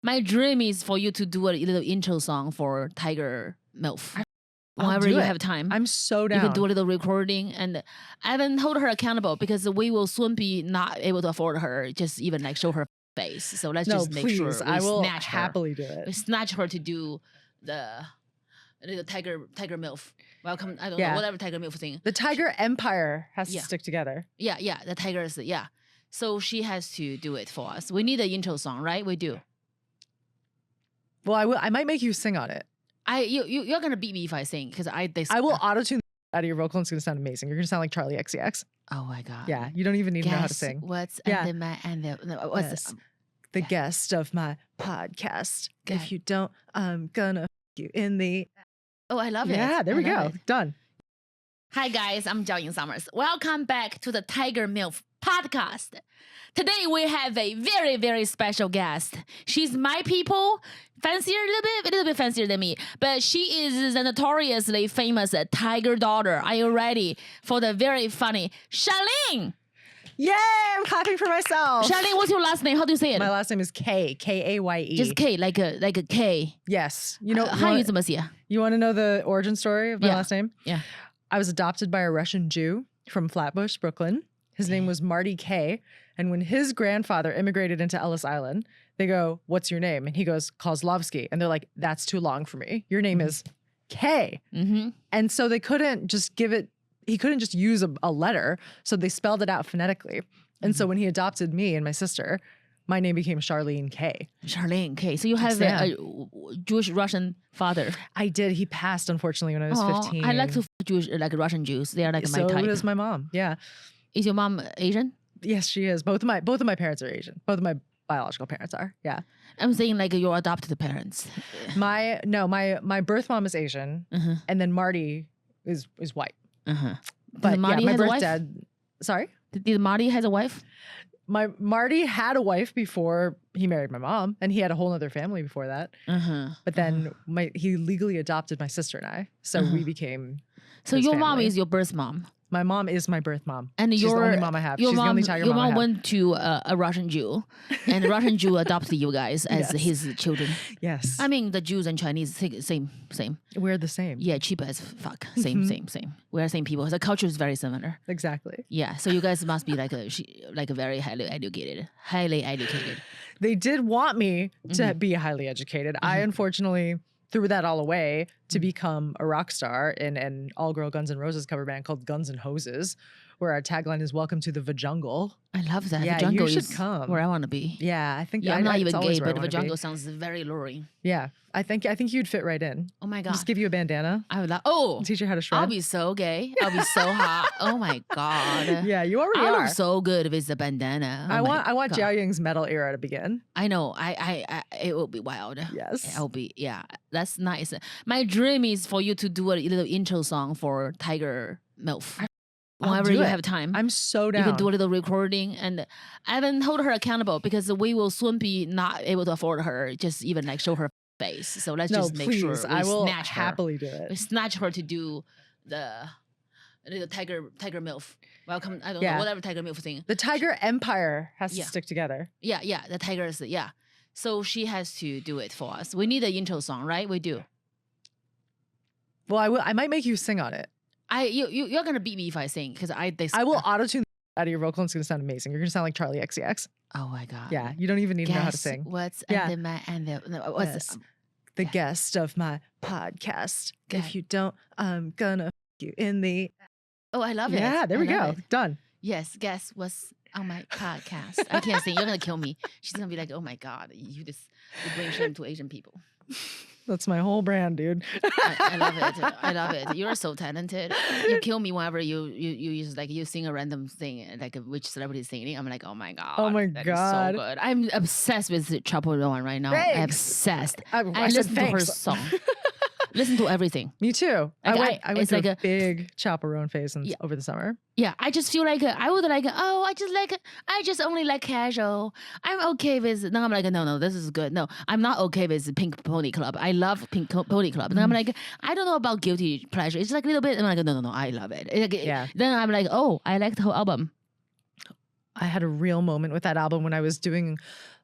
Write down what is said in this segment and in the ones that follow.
My dream is for you to do a little intro song for Tiger Milf. Whenever you have time. I'm so down. You can do a little recording, and I haven't hold her accountable because we will soon be not able to afford her, just even like show her face. So let's just make sure we I will snatch happily her. do it. We snatch her to do the Tiger Milf. Welcome, I don't know, whatever Tiger Milf thing. The Tiger Empire has to stick together. Yeah, the tigers, So she has to do it for us. We need an intro song, right? We do. Well, I might make you sing on it. You're gonna beat me if I sing because I will auto-tune out of your vocal and it's gonna sound amazing. You're gonna sound like Charlie XCX. Oh my god. Yeah, you don't even need to know how to sing. What's the guest of my podcast. If you don't, I'm gonna you in the. Oh, I love it. Yeah, there we go. Done. Hi guys, I'm Jiaoying Summers. Welcome back to the Tiger Milf podcast. Today we have a very, very special guest. She's my people, fancier a little bit fancier than me, but she is the notoriously famous tiger daughter. Are you ready for the very funny Charlene? Yay, I'm clapping for myself. Charlene, what's your last name? How do you say it? My last name is Kaye, Kaye. Just K, like a K. Yes. You know, you want to know the origin story of my last name? Yeah. I was adopted by a Russian Jew from Flatbush, Brooklyn. His name was Marty Kaye. And when his grandfather immigrated into Ellis Island, they go, "What's your name?" And he goes, "Kozlovsky." And they're like, "That's too long for me. Your name is Kaye." And so they couldn't just give it, he couldn't just use a letter. So they spelled it out phonetically. And so when he adopted me and my sister, my name became Charlene Kaye. Charlene Kaye. So you have a Jewish Russian father. I did. He passed, unfortunately, when I was 15. I like to Jewish, like Russian Jews. They are like my type. So is my mom. Yeah. Is your mom Asian? Yes, she is. Both of my parents are Asian. Both of my biological parents are. Yeah. I'm saying like your adopted parents. My birth mom is Asian, and then Marty is white. But Marty my has birth a wife? dad. Sorry. Did Marty has a wife? Marty had a wife before he married my mom, and he had a whole other family before that. But then he legally adopted my sister and I, so we became. So your mom is your birth mom. My mom is my birth mom. And she's the only mom I have. She's the only tiger mom I have. Your mom went to a Russian Jew, and the Russian Jew adopted you guys as his children. Yes. I mean, the Jews and Chinese, same. We're the same. Yeah, cheap as fuck. Same. We're the same people. The culture is very similar. Exactly. Yeah, so you guys must be like a very highly educated. They did want me to be highly educated. I unfortunately threw that all away to become a rock star in an all-girl Guns N' Roses cover band called Guns N' Hoses, where our tagline is "Welcome to the Vajungle." I love that. Yeah, Vajungle you should is come. Where I want to be. Yeah, I think. Yeah, I'm not even gay, but Vajungle sounds very alluring. Yeah, I think you'd fit right in. Oh my god! Just give you a bandana. I would love. Oh, teach you how to shred. I'll be so gay. I'll be so hot. Oh my god. Yeah, you already I are. look so good with the bandana. I want Jiaoying's metal era to begin. I know. I it will be wild. Yes. It'll be that's nice. My dream is for you to do a little intro song for Tiger Milf. Whenever you have time. I'm so down. You can do a little recording, and I haven't hold her accountable because we will soon be not able to afford her, just even like show her face. So let's just make sure we I will snatch her. happily do it. We snatch her to do the Tiger Milf. Welcome, I don't know, whatever Tiger Milf thing. The Tiger Empire has to stick together. Yeah, the tigers, So she has to do it for us. We need an intro song, right? We do. Well, I might make you sing on it. You're gonna beat me if I sing because I will auto-tune out of your vocal and it's gonna sound amazing. You're gonna sound like Charlie XCX. Oh my god. Yeah, you don't even need to know how to sing. What's the guest of my podcast. If you don't, I'm gonna you in the. Oh, I love it. Yeah, there we go. Done. Yes, guess what's on my podcast. I can't sing. You're gonna kill me. She's gonna be like, "Oh my god, you bring shame to Asian people." That's my whole brand, dude. I love it. I love it. You're so talented. You kill me whenever you just like you sing a random thing like which celebrity is singing. I'm like, oh my god. Oh my that god. Is so good. I'm obsessed with Chaperone right now. Thanks. I'm obsessed. I listen to her thanks. song. Listen to everything. Me too. Like I went through a big chaperone phase over the summer. Yeah, I just feel like I would like. Oh, I just only like casual. I'm okay with. No, I'm like no, this is good. No, I'm not okay with Pink Pony Club. I love Pink Pony Club. And I'm like, I don't know about guilty pleasure. It's like a little bit. I'm like, no, I love it. Then I'm like, oh, I like the whole album. I had a real moment with that album when I was doing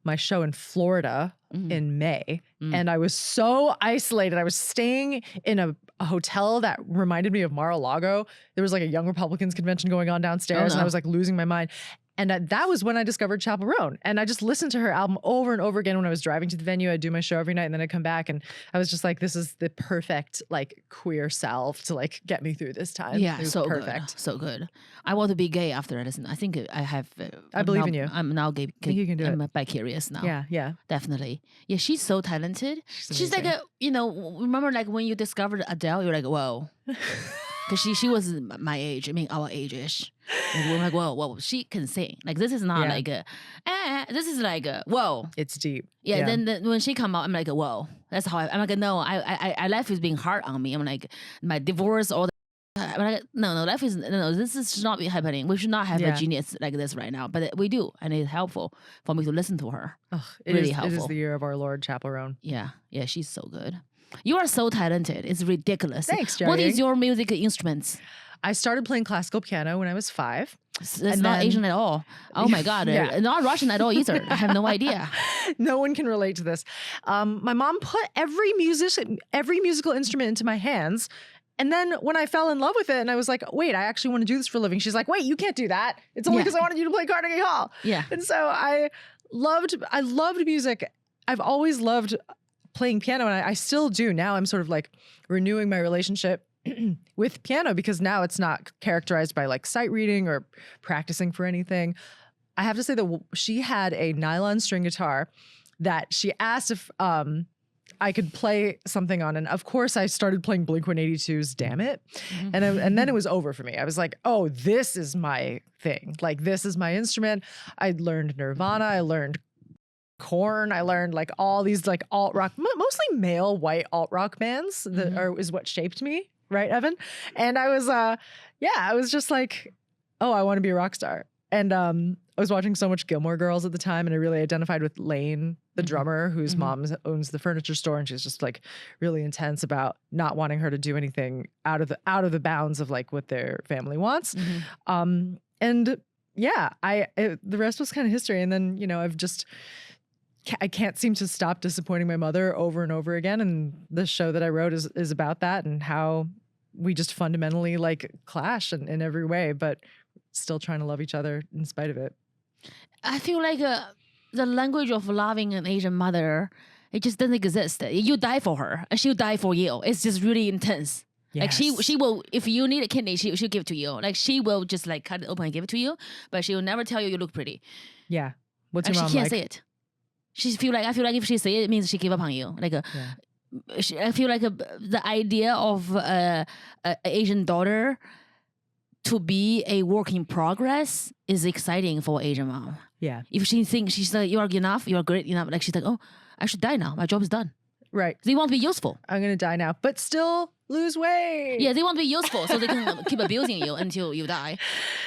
my show in Florida in May. And I was so isolated. I was staying in a hotel that reminded me of Mar-a-Lago. There was like a Young Republicans convention going on downstairs and I was like losing my mind. And that was when I discovered Chappell Roan. And I just listened to her album over and over again when I was driving to the venue. I'd do my show every night and then I'd come back and I was just like, this is the perfect like queer salve to like get me through this time. Yeah, it was so perfect. good. So good. I want to be gay after I listen. I think I have. I believe now, in you. I'm now gay. I think you can do I'm it. Bi-curious now. Yeah. Definitely. Yeah, she's so talented. She's like amazing. remember like when you discovered Adele, you're like, whoa. Because she was my age. I mean, our age-ish. And we're like, whoa, she can sing. Like, this is not like this is like whoa. It's deep. Yeah, then when she come out, I'm like, whoa. That's how I'm like, no, I life is being hard on me. I'm like, my divorce, all I'm like, no, life is, this should not be happening. We should not have a genius like this right now. But we do, and it's helpful for me to listen to her. Really helpful. It is the year of our Lord, Chappell Roan. Yeah, she's so good. You are so talented. It's ridiculous. Thanks, Jiaoying. What is your music instruments? I started playing classical piano when I was 5. It's not Asian at all. Oh my God. Not Russian at all either. I have no idea. No one can relate to this. My mom put every musical instrument into my hands. And then when I fell in love with it and I was like, wait, I actually want to do this for a living. She's like, wait, you can't do that. It's only because I wanted you to play Carnegie Hall. Yeah. And so I loved music. I've always loved playing piano and I still do. Now I'm sort of like renewing my relationship with piano because now it's not characterized by like sight reading or practicing for anything. I have to say that she had a nylon string guitar that she asked if I could play something on. And of course I started playing Blink-182's Damn It. And then it was over for me. I was like, oh, this is my thing. Like, this is my instrument. I learned Nirvana. I learned Korn. I learned like all these like alt rock, mostly male white alt rock bands that is what shaped me. Right, Evan? And I was, I was just like, oh, I want to be a rock star. And I was watching so much Gilmore Girls at the time and I really identified with Lane, the drummer, whose mom owns the furniture store. And she's just like really intense about not wanting her to do anything out of the bounds of like what their family wants. The rest was kind of history. And then, I can't seem to stop disappointing my mother over and over again. And the show that I wrote is about that and how we just fundamentally like clash in every way, but still trying to love each other in spite of it. I feel like the language of loving an Asian mother, it just doesn't exist. You die for her and she'll die for you. It's just really intense. Yes. Like she will, if you need a kidney, she'll give it to you. Like she will just like cut it open and give it to you, but she will never tell you look pretty. Yeah. What's your mom she can't like? say it. I feel like if she say it, it means she give up on you. Like I feel like the idea of a Asian daughter to be a work in progress is exciting for Asian mom. Yeah. If she thinks she's like, you are enough, you are great enough, like she's like, oh, I should die now. My job is done. Right. They want to be useful. I'm going to die now, but still lose weight. Yeah, they want to be useful so they can keep abusing you until you die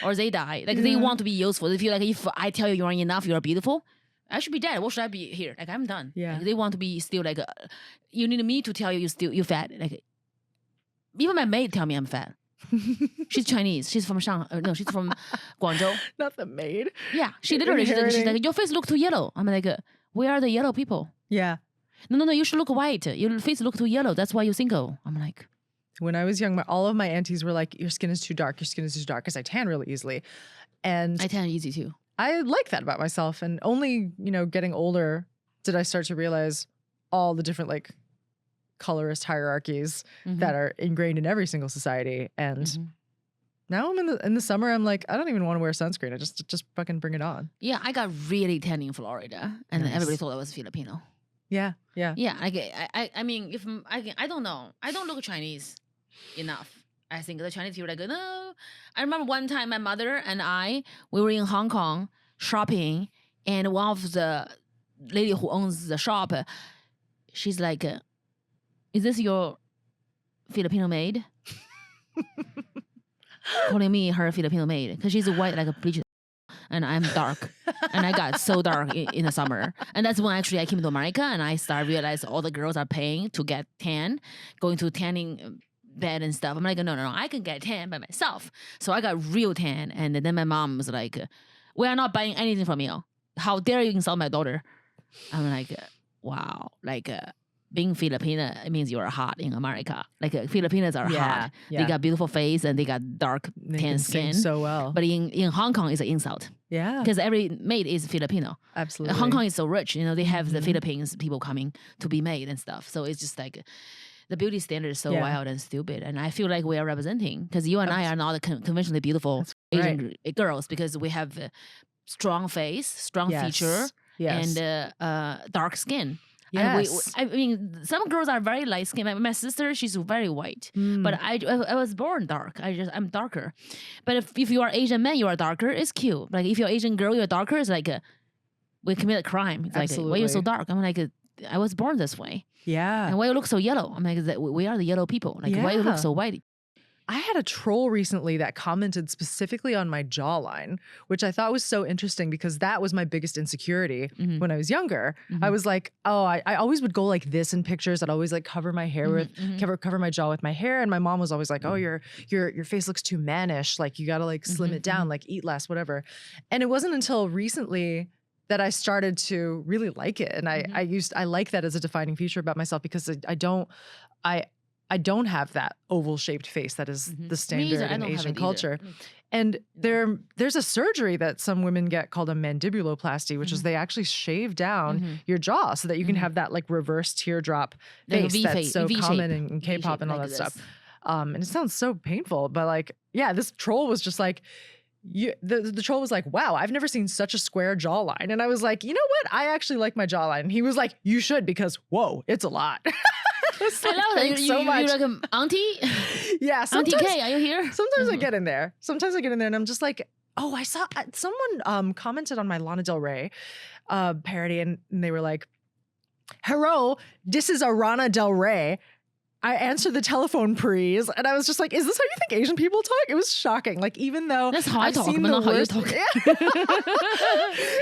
or they die. Like they want to be useful. They feel like if I tell you you are enough, you are beautiful, I should be dead. What should I be here? Like I'm done. Yeah. Like, they want to be still like, you need me to tell you you're fat. Like even my maid tell me I'm fat. She's Chinese. She's from Shanghai. No, she's from Guangzhou. Not the maid. Yeah, she literally. She's like, your face look too yellow. I'm like, where are the yellow people? Yeah. No. You should look white. Your face look too yellow. That's why you're single. I'm like. When I was young, all of my aunties were like, your skin is too dark. Your skin is too dark. Because I tan really easily. And I tan easy too. I like that about myself. And only, getting older did I start to realize all the different like colorist hierarchies that are ingrained in every single society. And now I'm in the summer, I'm like, I don't even want to wear sunscreen. I just fucking bring it on. Yeah, I got really tan in Florida. And everybody thought I was Filipino. Yeah. Yeah, I mean, I don't know. I don't look Chinese enough. I think the Chinese people are like, no. I remember one time my mother and we were in Hong Kong shopping, and one of the lady who owns the shop, she's like, is this your Filipino maid? Calling me her Filipino maid because she's white like a bleached, and I'm dark, and I got so dark in the summer, and that's when actually I came to America and I started realize all the girls are paying to get tan, going to tanning bed and stuff. I'm like, no, I can get tan by myself. So I got real tan, and then my mom was like, we are not buying anything from you. How dare you insult my daughter? I'm like, wow, like being Filipino, it means you're hot in America. Like Filipinos are hot. Yeah. They got beautiful face and they got dark They tan can sing skin. so well. But in Hong Kong, it's an insult Yeah, because every maid is Filipino. absolutely. Hong Kong is so rich, they have the Mhm. Philippines people coming to be made and stuff. So it's just like the beauty standard is so Yeah. wild and stupid. And I feel like we are representing because you and I are not the conventionally beautiful That's Asian girls because we have a strong face, strong feature, Yes. and dark skin. Yes. And I mean, some girls are very light skinned. My sister, she's very white, but I was born dark. I'm darker. But if you are Asian man, you are darker. It's cute. Like if you're Asian girl, you're darker. It's like we commit a crime. It's like why you're so Absolutely. dark? I'm like I was born this way, yeah. and why you look so yellow? I'm like we are the yellow people. Like why you Yeah. look so white? I had a troll recently that commented specifically on my jawline, which I thought was so interesting because that was my biggest insecurity Mhm. when I was younger. Mhm. I was like, oh, I always would go like this in pictures. I'd always like cover my hair with cover my jaw with my hair. And my mom was always like, oh, your face looks too mannish. Like you gotta like slim it down, like eat less, whatever. And it wasn't until recently that I started to really like it. And I like that as a defining feature about myself because I don't have that oval shaped face that is the standard in Asian culture. And there's a surgery that some women get called a mandibuloplasty, which is they actually shave down your jaw so that you can have that like reverse teardrop Like a face V that's face, so V common shape. in K-pop V-shape, and all like that stuff. this. And it sounds so painful, but like, yeah, this troll was just like, the troll was like, wow, I've never seen such a square jawline. And I was like, you know what? I actually like my jawline. And he was like, you should because, whoa, it's a lot. I I love that. thanks so much. You're like auntie, Yeah, Auntie sometimes, Kaye, are you here? sometimes I get in there. Sometimes I get in there and I'm just like, oh, I saw someone commented on my Lana Del Rey parody and they were like, hello, this is a Lana Del Rey. I answered the telephone, please. And I was just like, is this how you think Asian people talk? It was shocking. Like, even though That's how I I've talk, seen but the not how you worst- talk.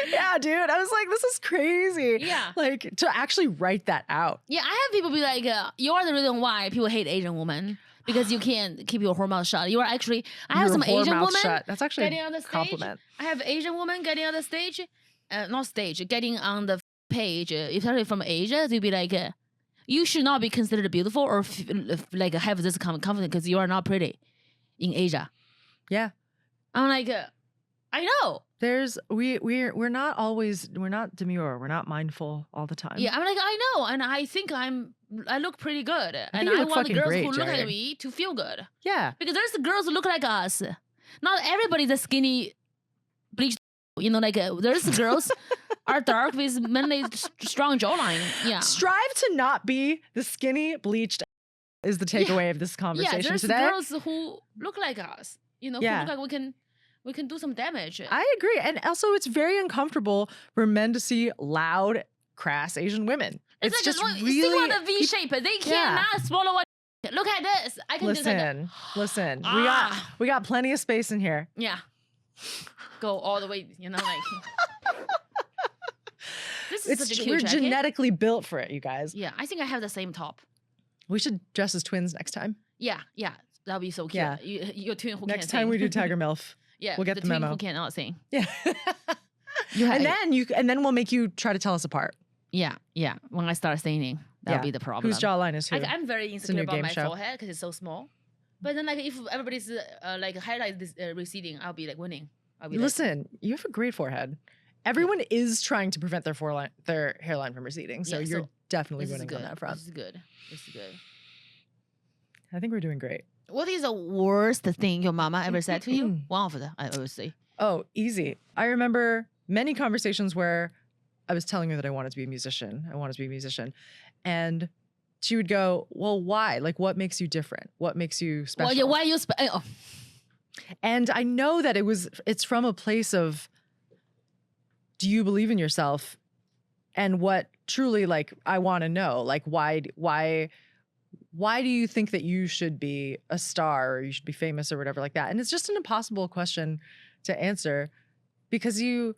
Yeah, dude. I was like, this is crazy. Yeah. Like, to actually write that out. Yeah, I have people be like, you are the reason why people hate Asian women because you can't keep your whole mouth shut. You are actually, I have Your some whore Asian mouth women shut. That's actually getting on the a stage. compliment. I have Asian women getting on the stage, not stage, getting on the page, especially from Asia, to be like, you should not be considered beautiful or like have this confidence because you are not pretty in Asia. Yeah. I'm like, I know. We're not demure. We're not mindful all the time. Yeah, I'm like, I know, and I think I look pretty good, and you I look want the fucking girls great, who look Jerry. like me to feel good Yeah. because there's the girls who look like us. Not everybody's a skinny, bleached. Like there's the girls are dark with mainly strong jawline. Yeah, Strive to not be the skinny, bleached is the takeaway of this yeah. conversation There's today. girls who look like us. Who Yeah. look like we can do some damage. I agree. And also it's very uncomfortable for men to see loud, crass Asian women. It's like, just look, really think about the V shape. They cannot swallow what. Look at this. I can do that. Listen. Ah. We got plenty of space in here. Yeah. Go all the way, like. This is such a cute We're jacket. genetically built for it, you guys. Yeah, I think I have the same top. We should dress as twins next time. Yeah, that'll be so cute. Yeah. You're a twin who Next can't time sing. we do Tiger Milf. Yeah, we'll get the the twin memo. who cannot sing. Yeah. And then we'll make you try to tell us apart. Yeah. When I start singing, that'll be the problem. Whose jawline is who? I'm very a insecure new about game my show. forehead because it's so small. But then, like, if everybody's like highlight this receding, I'll be like winning. I'll be Listen, you have a great forehead. Everyone is trying to prevent their hairline from receding, so Yeah, you're so definitely this is winning good. on that front. This is good. I think we're doing great. What is the worst thing your mama ever said to you? One of them, I always say. Oh, easy. I remember many conversations where I was telling her that I wanted to be a musician. And she would go, well, why? Like, what makes you different? What makes you special? Well, yeah, why you? Oh. And I know that it's from a place of, do you believe in yourself? And what truly, like, I want to know, like, why do you think that you should be a star or you should be famous or whatever like that? And it's just an impossible question to answer because you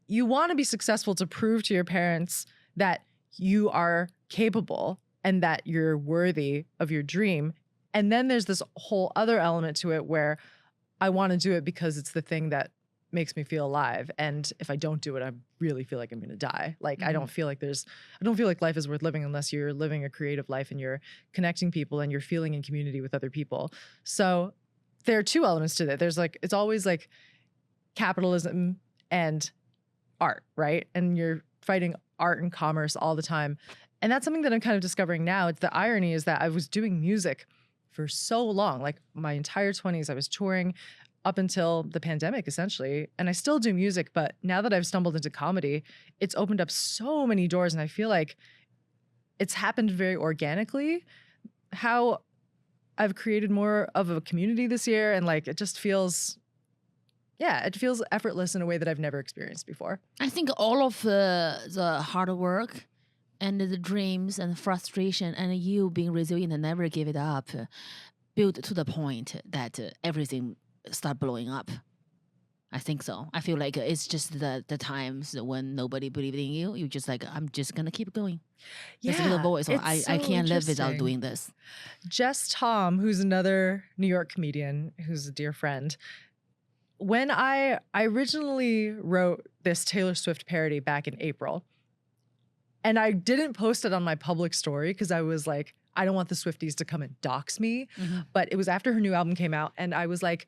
want to be successful to prove to your parents that you are capable and that you're worthy of your dream. And then there's this whole other element to it where I want to do it because it's the thing that makes me feel alive. And if I don't do it, I really feel like I'm going to die. Like, I don't feel like life is worth living unless you're living a creative life and you're connecting people and you're feeling in community with other people. So there are two elements to that. There's like, it's always like capitalism and art, right? And you're fighting art and commerce all the time. And that's something that I'm kind of discovering now. It's the irony is that I was doing music for so long, like my entire 20s. I was touring up until the pandemic, essentially. And I still do music, but now that I've stumbled into comedy, it's opened up so many doors. And I feel like it's happened very organically, how I've created more of a community this year. And like, it just feels, it feels effortless in a way that I've never experienced before. I think all of the hard work and the dreams and frustration and you being resilient and never give it up built to the point that everything start blowing up. I think so. I feel like it's just the times when nobody believed in you. You just like, I'm just going to keep going. This little voice. I can't live without doing this. Jess Tom, who's another New York comedian, who's a dear friend. When I originally wrote this Taylor Swift parody back in April, and I didn't post it on my public story because I was like, I don't want the Swifties to come and dox me. But it was after her new album came out, and I was like,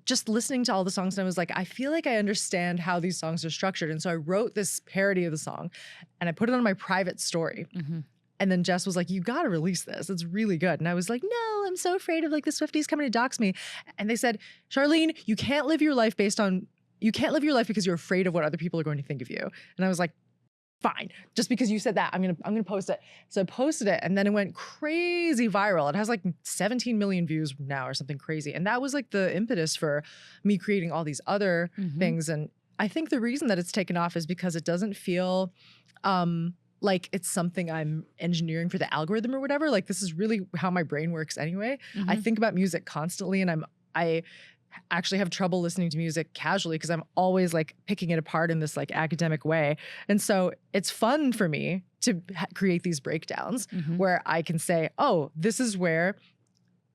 just listening to all the songs, and I was like, I feel like I understand how these songs are structured. And so I wrote this parody of the song, and I put it on my private story. And then Jess was like, you got to release this. It's really good. And I was like, no, I'm so afraid of like the Swifties coming to dox me. And they said, Charlene, you can't live your life because you're afraid of what other people are going to think of you. And I was like, fine. Just because you said that, I'm gonna post it. So I posted it, and then it went crazy viral. It has like 17 million views now or something crazy. And that was like the impetus for me creating all these other things. And I think the reason that it's taken off is because it doesn't feel like it's something I'm engineering for the algorithm or whatever. Like, this is really how my brain works anyway. I think about music constantly, and I actually have trouble listening to music casually because I'm always like picking it apart in this like academic way. And so it's fun for me to create these breakdowns where I can say, oh, this is where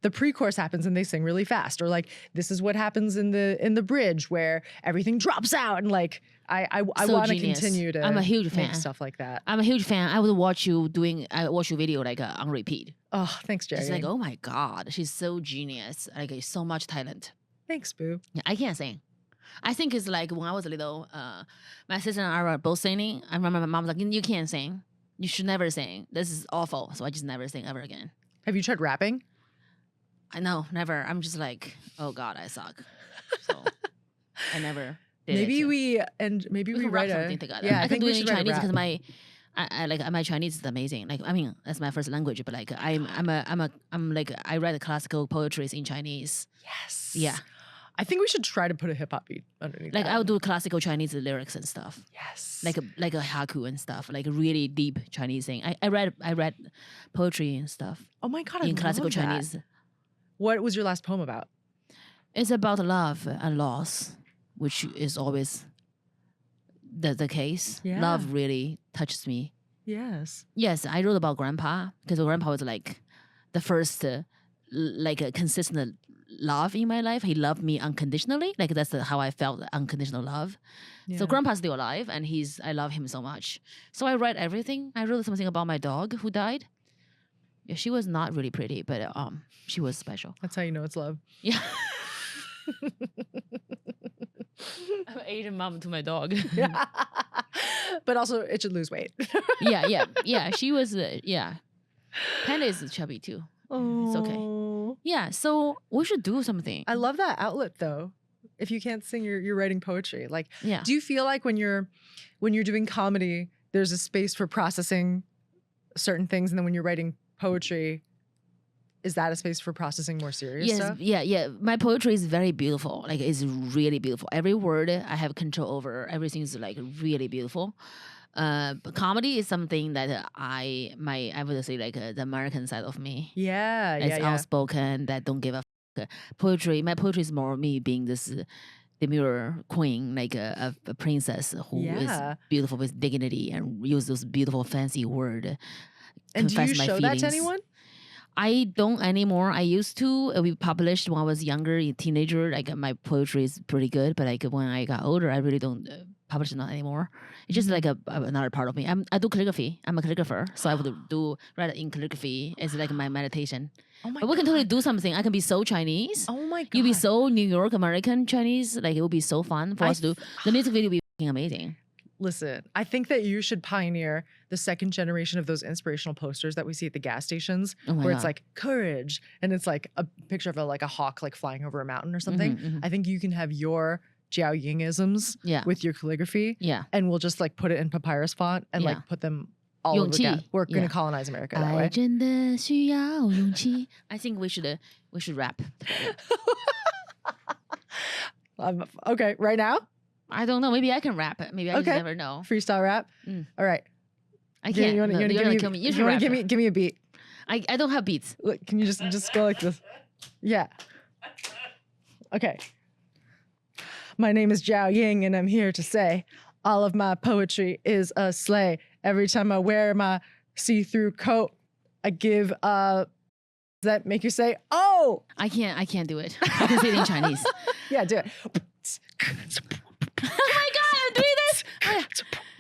the pre-chorus happens and they sing really fast, or like this is what happens in the bridge where everything drops out, and like I want to continue to I'm a huge fan. Stuff like that. I'm a huge fan. I would watch your video like on repeat. Oh, thanks, Jerry. It's like, oh my God, she's so genius. Like, so much talent. Thanks, boo. Yeah, I can't sing. I think it's like when I was little, my sister and I were both singing. I remember my mom was like, you can't sing. You should never sing. This is awful. So I just never sing ever again. Have you tried rapping? I know, never. I'm just like, oh God, I suck. So I never did maybe it. we write something together. Yeah, I can do it in Chinese because my my Chinese is amazing. Like, I mean, that's my first language, but like I'm like, I write classical poetry in Chinese. Yes. Yeah. I think we should try to put a hip hop beat underneath. Like, that. I'll do classical Chinese lyrics and stuff. Yes. Like a haiku and stuff. Like really deep Chinese thing. I read poetry and stuff. Oh my God, I in love classical that. Chinese. What was your last poem about? It's about love and loss, which is always the case. Yeah. Love really touches me. Yes. Yes, I wrote about grandpa because grandpa was like the first like a consistent love in my life. He loved me unconditionally. Like, that's how I felt, unconditional love. Yeah. So grandpa's still alive, and I love him so much. So I write everything. I wrote something about my dog who died. Yeah, she was not really pretty, but she was special. That's how you know it's love. Yeah. I'm an Asian mom to my dog. Yeah. But also, it should lose weight. yeah. She was, Panda is chubby too. Oh. It's okay. Yeah, so we should do something. I love that outlet though. If you can't sing, you're writing poetry. Like, yeah. Do you feel like when you're doing comedy, there's a space for processing certain things, and then when you're writing poetry, is that a space for processing more serious stuff? Yeah. My poetry is very beautiful. Like, it's really beautiful. Every word I have control over. Everything is like really beautiful. But comedy is something that I would say like the American side of me. Yeah. It's outspoken, that don't give a fuck. My poetry is more me being this demure queen, like a princess who is beautiful with dignity and use those beautiful fancy words. And do you my show feelings. that to anyone? I don't anymore. I used to. We published when I was younger, a teenager. Like my poetry is pretty good, but like when I got older, I really don't publish not anymore. It's just like another part of me. I do calligraphy. I'm a calligrapher, so I would write in calligraphy. It's like my meditation. Oh my But we can totally do something. I can be so Chinese. Oh my god. You be so New York American Chinese. Like it would be so fun for us to do. The music video would be fucking amazing. Listen, I think that you should pioneer the second generation of those inspirational posters that we see at the gas stations, where it's like courage, and it's like a picture of a hawk like flying over a mountain or something. I think you can have your Jiaoyingisms with your calligraphy, and we'll just like put it in papyrus font and like put them all over the gas. We're gonna colonize America that way. 真的需要勇气. I think we should rap. Okay, right now? I don't know. Maybe I can rap it. Maybe I just never know. Freestyle rap? All right. I can't. You want to kill me? You want to give me a beat? I don't have beats. Look, can you just go like this? Yeah. Okay. My name is Jiaoying, and I'm here to say all of my poetry is a slay. Every time I wear my see-through coat, I give does that make you say, oh? I can't do it. I can say it in Chinese. Yeah, do it. Oh my god, I'm doing this!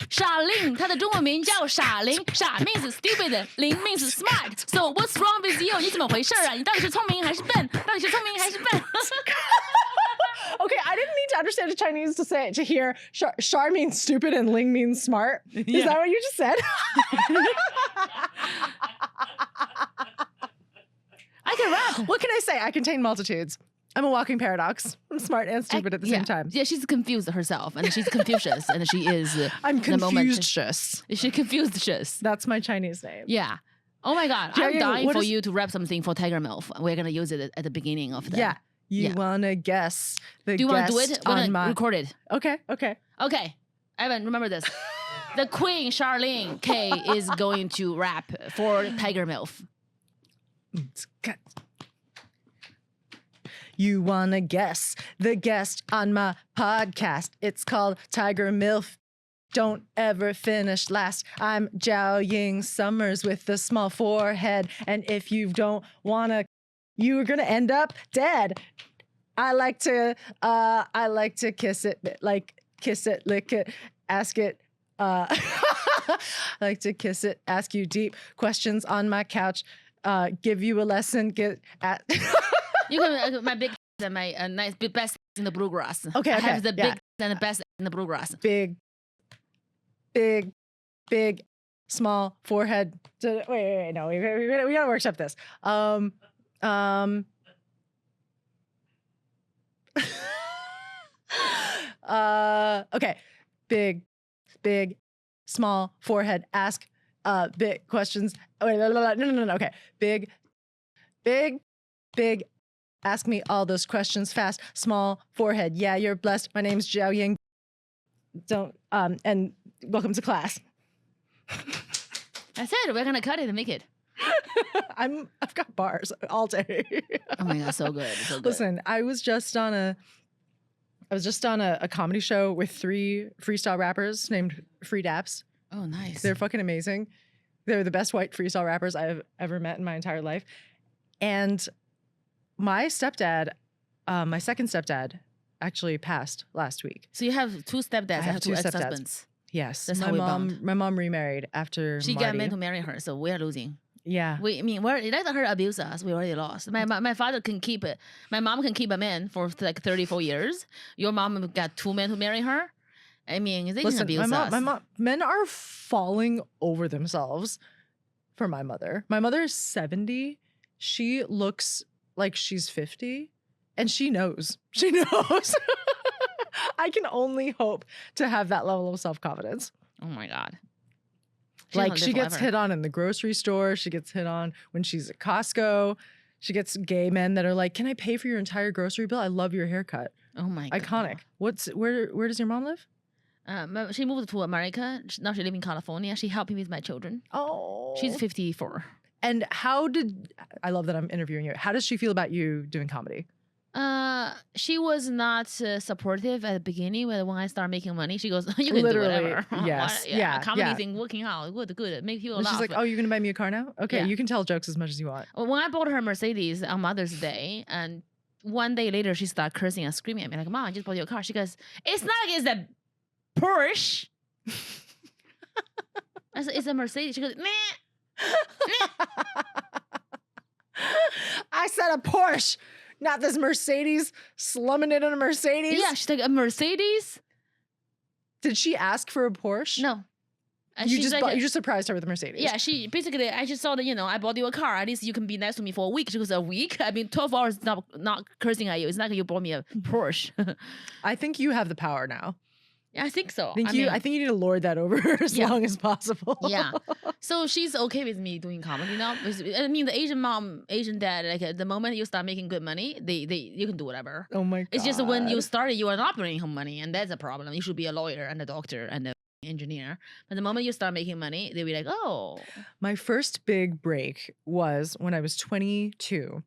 Charlene, 她的中文名叫傻玲，傻 means stupid， 玲 means smart. So what's wrong with you? 你怎么回事啊？你到底是聪明还是笨？到底是聪明还是笨？ Okay, I didn't need to understand the Chinese to hear Char means stupid and Ling means smart. Is that what you just said? I can rap. What can I say? I contain multitudes. I'm a walking paradox. I'm smart and stupid at the same time. Yeah, she's confused herself, and she's Confucius, and she is. I'm Confucius. She's Confucius. That's my Chinese name. Yeah. Oh my god, I'm dying for you to rap something for Tiger Milf. We're gonna use it at the beginning of the. Yeah. You wanna guess the Do you want to do it? We're gonna record it. Okay. Okay. Evan, remember this. The Queen Charlene Kaye is going to rap for Tiger Milf. You wanna guess the guest on my podcast? It's called Tiger Milf. Don't ever finish last. I'm Jiaoying Summers with the small forehead, and if you don't wanna, you're gonna end up dead. I like to kiss it, lick it, ask it. I like to kiss it, ask you deep questions on my couch, give you a lesson. You can my big and my nice best in the bluegrass. Okay, I have the big and the best in the bluegrass. Big, small forehead. Wait, no, we gotta workshop this. Okay, big, small forehead. Ask big questions. Wait, no. Okay, big. Ask me all those questions fast. Small forehead. Yeah, you're blessed. My name's Jiaoying. And welcome to class. I said we're gonna cut it and make it. I've got bars all day. Oh my god, so good. Listen, I was just on a comedy show with 3 freestyle rappers named Free Daps. Oh, nice. They're fucking amazing. They're the best white freestyle rappers I've ever met in my entire life. And my stepdad, my second stepdad, actually passed last week. So you have 2 stepdads. I have 2 ex-husbands. Yes. That's how we bond. My mom remarried after She Marty. got men to marry her, so we are losing. Yeah. Let her abuse us. We already lost. My father can keep it. My mom can keep a man for like 34 years. Your mom got 2 men to marry her. I mean, they can abuse us. Men are falling over themselves for my mother. My mother is 70. She looks like she's 50, and she knows. She knows. I can only hope to have that level of self-confidence. Oh my god. Like she gets hit on in the grocery store. She gets hit on when she's at Costco. She gets gay men that are like, "Can I pay for your entire grocery bill? I love your haircut." Oh my god. Iconic. Where does your mom live? She moved to America. Now she lives in California. She helped me with my children. Oh. She's 54. And I love that I'm interviewing you. How does she feel about you doing comedy? she was not supportive at the beginning. But when I started making money, she goes, "You can Literally, do whatever." yes. Comedy Yeah. thing working out, good, make people And laugh. she's like, "Oh, you're gonna buy me a car now? Okay, Yeah. you can tell jokes as much as you want." When I bought her Mercedes on Mother's Day, and one day later she started cursing and screaming at me like, "Mom, I just bought you a car." She goes, "It's not like it's a Porsche." I said, "It's a Mercedes." She goes, "Meh." I said a Porsche, not this Mercedes, slumming it in a Mercedes. Yeah, she's like, "A Mercedes?" Did she ask for a Porsche? No. And You she's just like, you just surprised her with a Mercedes. yeah, she basically, I just saw that, I bought you a car. At least you can be nice to me for a week. She goes, "A week? I mean, 12 hours not cursing at you. It's not like you bought me a Porsche." I think you have the power now. Yeah, I think so. I think you need to lord that over her as long as possible. Yeah. So she's okay with me doing comedy now. I mean, the Asian mom, Asian dad, like the moment you start making good money, you can do whatever. Oh my God. It's just when you started, you are not bringing home money, and that's a problem. You should be a lawyer and a doctor and a engineer. But the moment you start making money, they'll be like, "Oh." My first big break was when I was 22.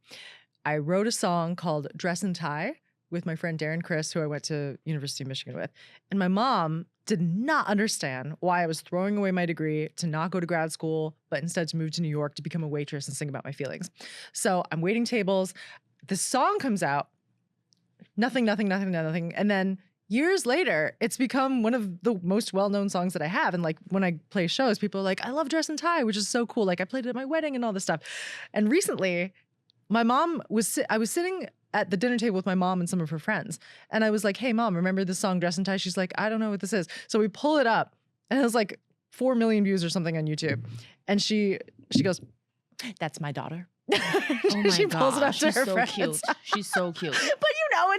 I wrote a song called Dress and Tie with my friend Darren Chris, who I went to University of Michigan with. And my mom did not understand why I was throwing away my degree to not go to grad school, but instead to move to New York to become a waitress and sing about my feelings. So I'm waiting tables. The song comes out. Nothing. And then years later, it's become one of the most well-known songs that I have. And like when I play shows, people are like, "I love Dress and Tie," which is so cool. Like I played it at my wedding and all this stuff. And recently, my mom I was sitting at the dinner table with my mom and some of her friends. And I was like, "Hey mom, remember this song Dress and Tie?" She's like, "I don't know what this is." So we pull it up and it was like 4 million views or something on YouTube. And she goes, "That's my daughter." Oh my she pulls it God, up to she's her so friends. She She's so cute. But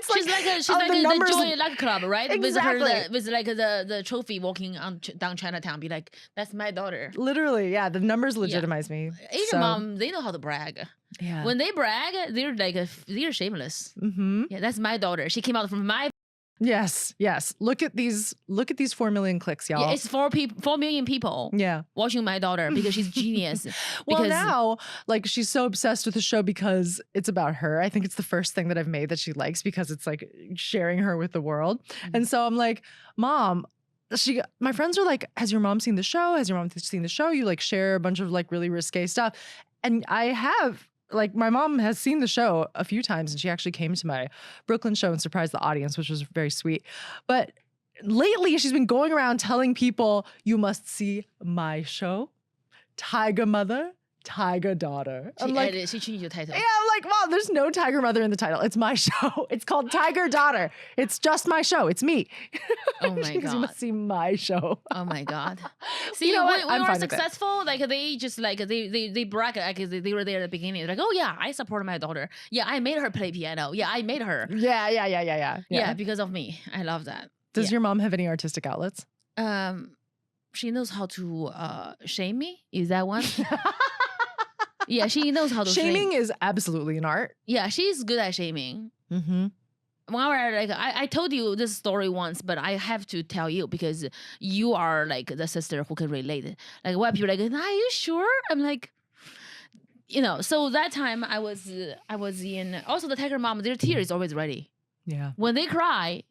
it's like She's like the numbers. the Joy Luck Club, right? Exactly. With like the trophy walking on down Chinatown, be like, "That's my daughter." Literally, yeah. The numbers legitimize me. Asian mom, they know how to brag. Yeah. When they brag, they're like they're shameless. Mm-hmm. Yeah, that's my daughter. She came out from my. Yes. Look at these 4 million clicks, y'all. Yeah, it's 4 million people. Yeah. Watching my daughter because she's genius. Well, now, like, she's so obsessed with the show because it's about her. I think it's the first thing that I've made that she likes because it's like sharing her with the world. Mm-hmm. And so I'm like, "Mom," my friends are like, "Has your mom seen the show? Has your mom seen the show? You like share a bunch of like really risque stuff." And I have. Like my mom has seen the show a few times and she actually came to my Brooklyn show and surprised the audience, which was very sweet. But lately she's been going around telling people, "You must see my show, Tiger Mother, Tiger Daughter." She changed your title. Yeah, I'm like, "Mom, there's no Tiger Mother in the title. It's my show. It's called Tiger Daughter. It's just my show. It's me." Oh my God. "You must see my show." Oh my God. See, you know what? When I'm we fine were with it. successful, like they just like they brag like they were there at the beginning. They're like, "Oh yeah, I supported my daughter. Yeah, I made her play piano. Yeah, I made her." Yeah. Because of me. I love that. Does your mom have any artistic outlets? She knows how to shame me. Is that one? Yeah, she knows how to Shaming is absolutely an art. Yeah, she's good at shaming. Mm-hmm. I told you this story once, but I have to tell you because you are like the sister who can relate. Like when people are like, "Are you sure?" I'm like, So that time I was in. Also, the Tiger mom, their tear is always ready. Yeah. When they cry,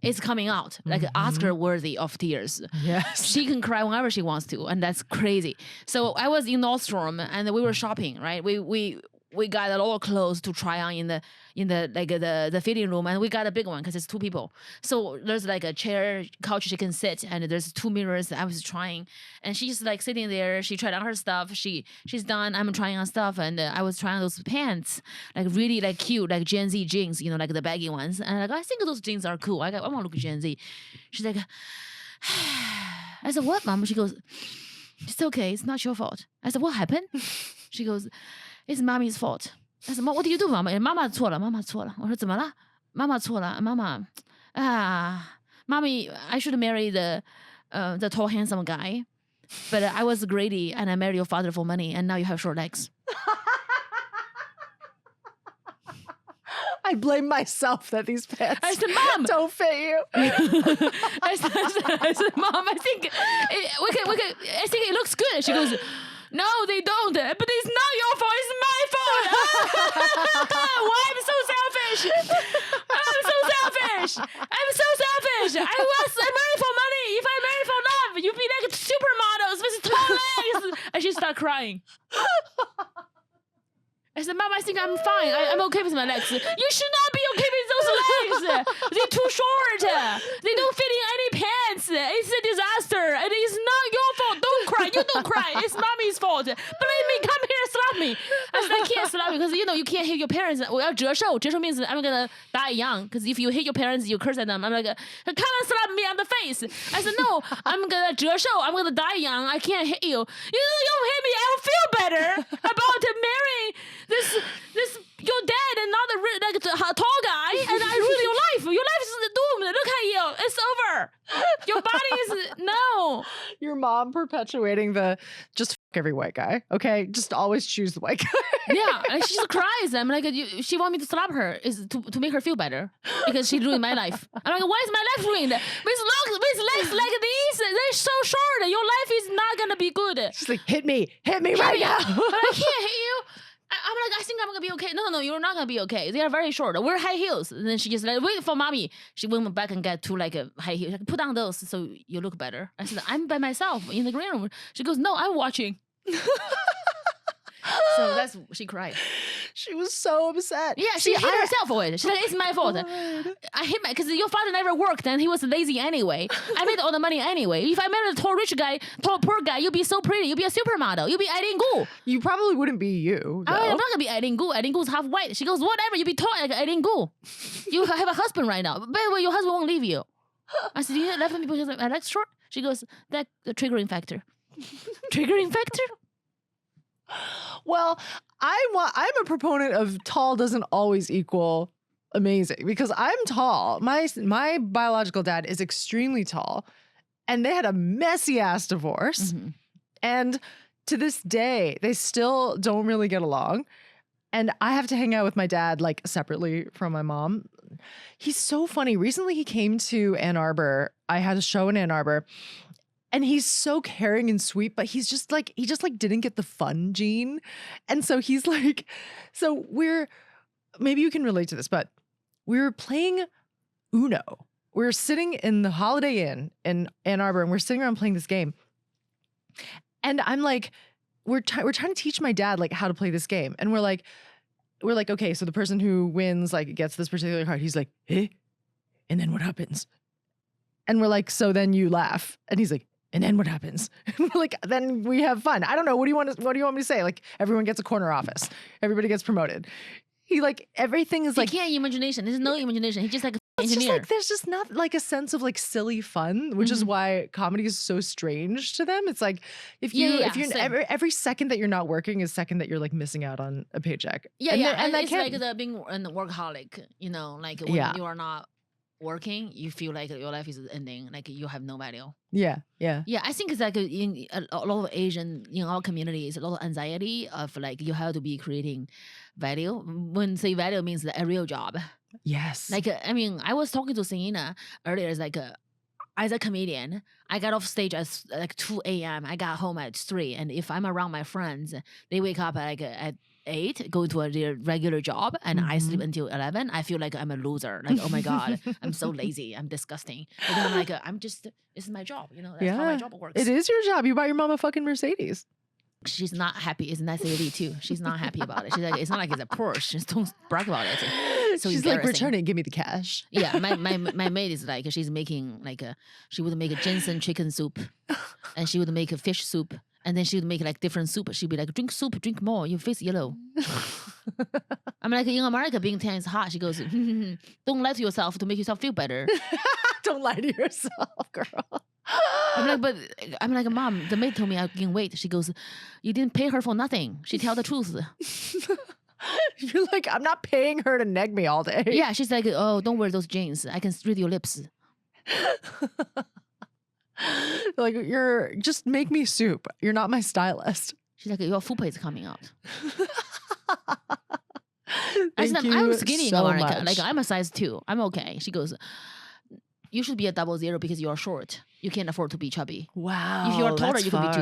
it's coming out like Oscar worthy of tears. Yes. She can cry whenever she wants to, and that's crazy. So I was in Nordstrom and we were shopping, right? We got a lot of clothes to try on in the fitting room, and we got a big one because it's 2 people. So there's like a chair, couch she can sit, and there's 2 mirrors. I was trying, and she's like sitting there. She tried on her stuff. She's done. I'm trying on stuff, and I was trying on those pants, like really like cute, like Gen Z jeans, like the baggy ones. And I think those jeans are cool. I want to look Gen Z. She's like, I said, "What, Mom?" She goes, "It's okay. It's not your fault." I said, "What happened?" She goes, "It's mommy's fault." I said, "What do you do, Mama?" 妈妈错了，妈妈错了。我说怎么了？妈妈错了，妈妈mommy, I should marry the tall handsome guy, but I was greedy and I married your father for money, and now you have short legs. I blame myself that these pants I said, "Mom, don't fit you." I said, "Mom, I think I think it looks good." She goes, "No, they don't. But it's not your fault. It's my fault. Why I'm so selfish? I'm selfish. I'm so selfish. I marry for money. If I marry for love, you'd be like supermodels with tall legs. And she started crying. I said, Mom, I think I'm fine. I'm okay with my legs. You should not be okay with those legs. They're too short. They don't fit in any pants. It's a disaster. And it's not your fault. Don't cry. You don't cry. It's mommy's fault. Believe me, come here, slap me. I said, I can't slap you because, you can't hit your parents. 我要折寿. 折寿 means I'm going to die young. Because if you hit your parents, you curse at them. I'm like, come and slap me on the face. I said, no, I'm going to 折寿. I'm going to die young. I can't hit you. You don't hit me. I'll feel better about marrying this your dad and not a tall guy, and I ruin your life. Your life is doomed. Look at you. It's over. Your body is no. Your mom perpetuating the just fuck every white guy. Okay, just always choose the white guy. Yeah, and she just cries. I'm like, she want me to slap her is to make her feel better because she ruined my life. I'm like, why is my life ruined? With legs like these, they're so short. Your life is not gonna be good. She's like, hit me right now. But I can't hit you. I'm like, I think I'm gonna be okay. No, you're not gonna be okay. They are very short. Wear high heels. And then she just like, wait for mommy. She went back and got two like a high heels. Like, put on those so you look better. I said, I'm by myself in the green room. She goes, no, I'm watching. So she cried. She was so upset. Yeah, she hit herself for it. She's like, it's my fault. I hit because your father never worked and he was lazy anyway. I made all the money anyway. If I married a tall rich guy, tall poor guy, you'd be so pretty. You'd be a supermodel. You'd be Eileen Gu. You probably wouldn't be you. I'm not gonna be Eileen Gu. Eileen Gu's half white. She goes, whatever. You be tall like Eileen Gu. You have a husband right now. By the way, your husband won't leave you. I said, you left me because my legs short. She goes, that the triggering factor. Triggering factor. Well, I'm a proponent of tall doesn't always equal amazing because I'm tall. My biological dad is extremely tall, and they had a messy ass divorce. Mm-hmm. And to this day, they still don't really get along. And I have to hang out with my dad like separately from my mom. He's so funny. Recently, he came to Ann Arbor. I had a show in Ann Arbor. And he's so caring and sweet, but he just didn't get the fun gene. And so he's like, maybe you can relate to this, but we were playing Uno. We were sitting in the Holiday Inn in Ann Arbor and we're sitting around playing this game. And I'm like, we're trying to teach my dad like how to play this game. And we're like, okay, so the person who wins like gets this particular card. He's like, eh? And then what happens? And we're like, so then you laugh. And he's like, and then what happens? And we're like, then we have fun. I don't know. What do you want me to say? Like everyone gets a corner office. Everybody gets promoted. He like everything is like he can't imagination. There's no imagination. He's just like an engineer. Just like there's just not like a sense of like silly fun, which is why comedy is so strange to them. It's like if you're every second that you're not working is second that you're like missing out on a paycheck. Yeah, and it's like the being a workaholic. Like when you are not working, you feel like your life is ending, like you have no value. Yeah. I think it's like in a lot of Asian, in our communities, a lot of anxiety of like you have to be creating value. When say value means a real job. Yes. Like I mean, I was talking to Selena earlier. It's like as a comedian, I got off stage at like 2 a.m. I got home at 3, and if I'm around my friends, they wake up at 8, go to their regular job, and I sleep until 11. I feel like I'm a loser. Like, oh my God, I'm so lazy. I'm disgusting. But then I'm like, this is my job. That's how my job works. It is your job. You buy your mom a fucking Mercedes. She's not happy. It's an SUV too. She's not happy about it. She's like, it's not like it's a Porsche. Just don't brag about it. So she's like, return it, give me the cash. Yeah, my maid is like, she's making like she would make a ginseng chicken soup, and she would make a fish soup. And then she would make like different soup. She'd be like, drink soup, drink more. Your face yellow. I'm like, in America, being tan is hot. She goes, don't lie to yourself to make yourself feel better. Don't lie to yourself, girl. I'm like, Mom, the maid told me I gain weight. She goes, you didn't pay her for nothing. She tell the truth. You're like, I'm not paying her to neg me all day. Yeah, she's like, oh, don't wear those jeans. I can read your lips. Like, you're just make me soup. You're not my stylist. She's like, your fupa is coming out. I said, I'm skinny in America. Like, I'm a size 2. I'm okay. She goes, you should be a 00 because you're short. You can't afford to be chubby. Wow. If you are taller, you can be 2.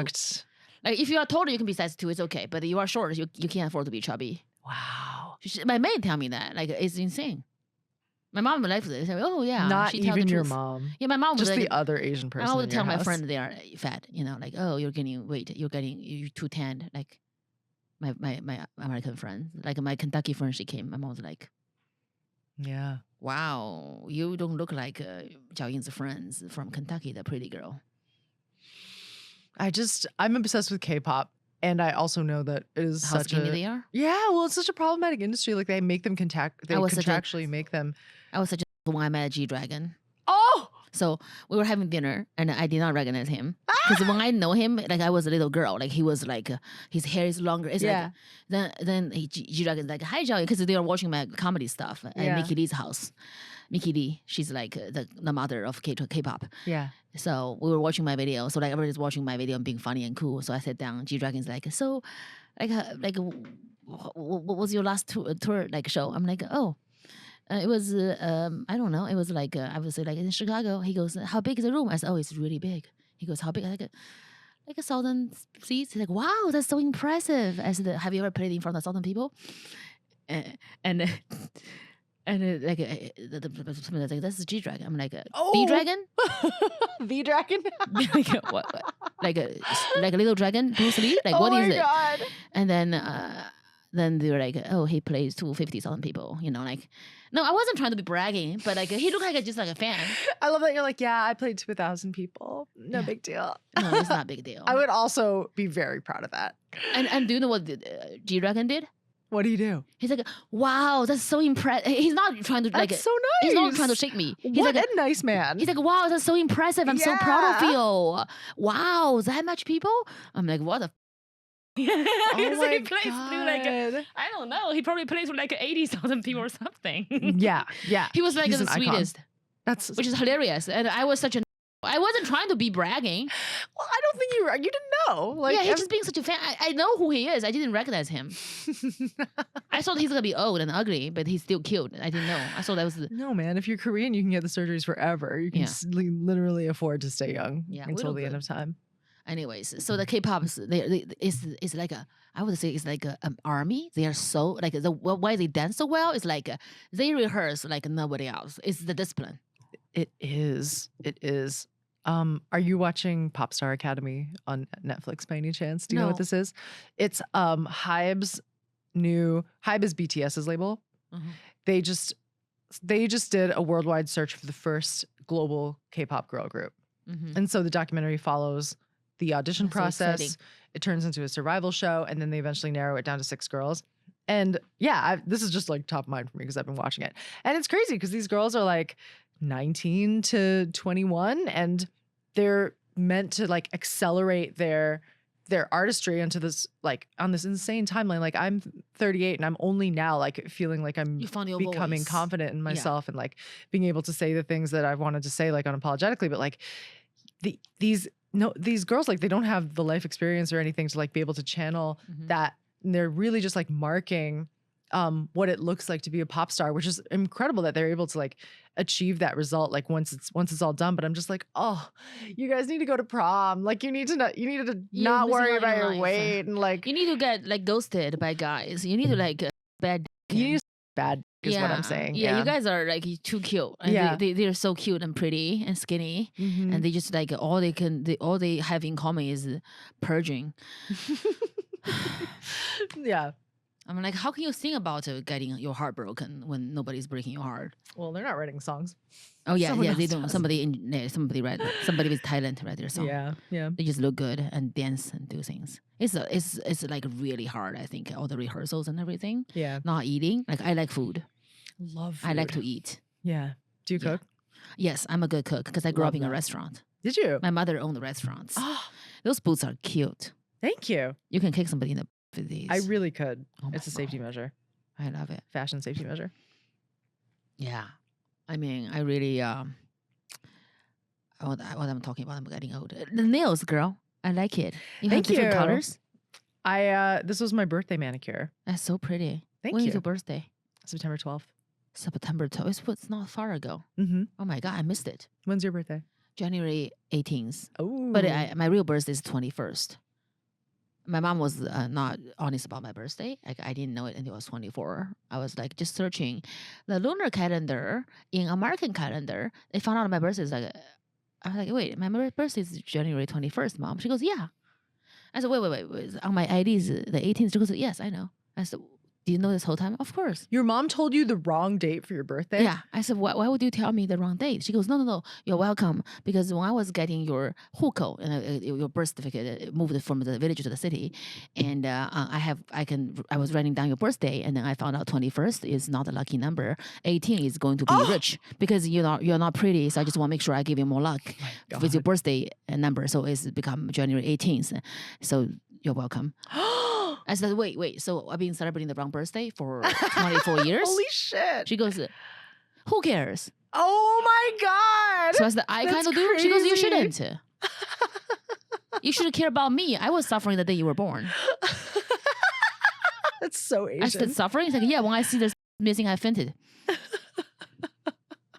Like, if you are taller, you can be size 2. It's okay. But you are short, you can't afford to be chubby. Wow. My maid tell me that. Like, it's insane. My mom would like to say, oh yeah, Not she tell even the your truth. mom. Yeah, my mom was Just like, the other Asian person. I would in tell your my house. friend they are fat, like, oh, you're gaining weight, you're too tanned. Like my American friend, like my Kentucky friend, she came. My mom was like, Yeah. wow, you don't look like Jiaoying's friends from Kentucky, the pretty girl. I'm obsessed with K-pop. And I also know that it is How such skinny a they are. yeah. Well, it's such a problematic industry. Like they make them contractually make them. I was such a when I met G-Dragon. Oh, So we were having dinner, and I did not recognize him because when I know him, like I was a little girl, like he was like his hair is longer. It's Yeah. like then G-Dragon's like, hi Joey, because they were watching my comedy stuff at Yeah. Mickey Lee's house. Mickey Lee, she's like the mother of K-pop. yeah. So we were watching my video. So like everybody's watching my video and being funny and cool. So I sat down. G-Dragon's like, so what was your last tour like show? I'm like, oh. It was I don't know. It was like I would say like in Chicago. He goes, how big is the room? I said, oh, it's really big. He goes, how big? Like 1,000 seats. He's like, wow, that's so impressive. I said, have you ever played in front of 1,000 people? And like somebody was like, that's G Dragon. I'm like, B Dragon? The dragon. Like what? Like a little dragon, Bruce Lee? Like what is it? Oh my god. And then they were like, oh, he plays to 50,000 people. Like, no, I wasn't trying to be bragging, but like he looked like just like a fan. I love that you're like, yeah, I played to 1,000 people. No big deal. No, it's not a big deal. I would also be very proud of that. And do you know what G Dragon did? What do you do? He's like, wow, that's so impressive. He's not trying to like. That's so nice. He's not trying to shake me. He's What like a nice man. He's like, wow, that's so impressive. I'm so proud of you. Wow, that much people? I'm like, what the. Oh He my plays to like God. I don't know. He probably plays for like 80,000 people or something. Yeah. He was like He's the an icon. sweetest, That's which is hilarious. And I was such a. I wasn't trying to be bragging. well, I don't think you didn't know. Like Yeah, he's just being such a fan. I know who he is. I didn't recognize him. I thought he's gonna be old and ugly, but he's still cute. I didn't know. I thought that was. No, man. If you're Korean, you can get the surgeries forever. You can literally afford to stay young until the end of time. Anyways, so the K-pop is like a. I would say it's like an army. They are so like why they dance so well is like they rehearse like nobody else. It's the discipline. It is. It is. Are you watching Popstar Academy on Netflix by any chance? Do you know what No. this is? It's Hybe's Hybe is BTS's label. Mhm. They just did a worldwide search for the first global K-pop girl group. Mhm. And so the documentary follows the audition That's so process. exciting. It turns into a survival show, and then they eventually narrow it down to 6 girls. And yeah, this is just like top of mind for me because I've been watching it. And it's crazy because these girls are like 19 to 21, and they're meant to like accelerate their artistry onto this like on this insane timeline. Like I'm 38 and I'm only now like feeling like I'm You found your becoming voice. confident in myself and like being able to say the things that I've wanted to say like unapologetically. But like these girls, like they don't have the life experience or anything to like be able to channel Mhm. that. And they're really just like marking what it looks like to be a pop star, which is incredible that they're able to like achieve that result like once it's all done. But I'm just like, oh, you guys need to go to prom. Like you needed to You're not missing worry out about in your life. weight and like You need to get like ghosted by guys. You need to like bad. you need to bad is what I'm saying. Yeah, you guys are like too cute. And Yeah. they're so cute and pretty and skinny. Mhm. And they just like all they have in common is purging. Yeah. I'm like, how can you sing about getting your heart broken when nobody's breaking your heart? Well, they're not writing songs. Oh yeah, Someone yeah, they else don't. does. Somebody with talent write their song. Yeah. Yeah. They just look good and dance and do things. It's like really hard. I think all the rehearsals and everything. Yeah. Not eating. Like I like food. Love I like food. to eat. Yeah. Do you Yeah. cook? Yes, I'm a good cook because I grew Love up in a that. restaurant. Did you? My mother owned restaurants. Oh, Those boots are cute. thank you. You can kick somebody in the with these. I really could. Oh my It's a safety God. measure. I love it. Fashion safety measure. Yeah, I mean, I really what I'm talking about. I'm getting old. The nails, girl. I like it. You Thank have different you. colors. This was my birthday manicure. That's so pretty. Thank When is you. your birthday? September 12th. September 12th. It's not far ago. Mm-hmm. Oh my God, I missed it. When's your birthday? January 18th. Oh, But my real birthday is 21st. My mom was not honest about my birthday. Like I didn't know it until I was 24. I was like just searching the lunar calendar in American calendar. They found out my birthday is like, I was like, wait, my birthday is January 21st, Mom. She goes, yeah. I said, wait. On my ID is the 18th. She goes, yes, I know. I said, do you know this whole time? Of course. Your mom told you the wrong date for your birthday? Yeah. I said, why would you tell me the wrong date? She goes, no. You're welcome. Because when I was getting your hukou and your birth certificate, it moved from the village to the city, and I was writing down your birthday, and then I found out 21st is not a lucky number. 18 is going to be rich because you're not pretty. So I just want to make sure I give you more luck with your birthday number. So it's become January 18th. So you're welcome. I said, wait. So I've been celebrating the wrong birthday for 24 years? Holy shit. She goes, who cares? Oh my God. So I said, I kind of do. She goes, you shouldn't. You should care about me. I was suffering the day you were born. That's so Asian. I said, suffering? She's like, yeah, when I see this missing, I fainted.